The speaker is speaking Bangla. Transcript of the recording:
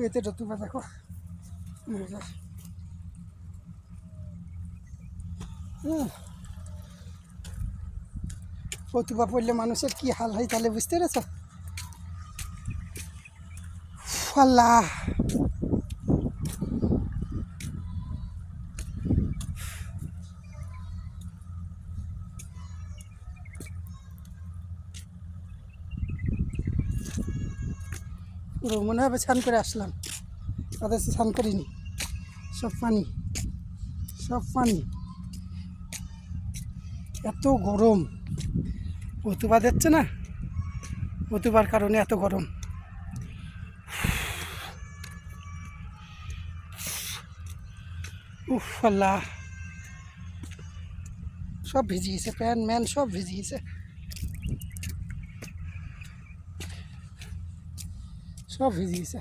এতে ডতুবা দেখো প্রতুবা পড়লে মানুষের কি হাল হয় তাহলে বুঝতে পেরেছ। আল্লাহ পুরো মনে হবে স্নান করে আসলাম, তাদের স্নান করিনি, সব পানি সব পানি। এত গরম অতুবা দিচ্ছে না, অতুবার কারণে এত গরম। উফ আল্লাহ, সব ভিজিয়েছে, প্যান্ট ম্যান সব ভিজিয়েছে, সব ভিজিয়েছে।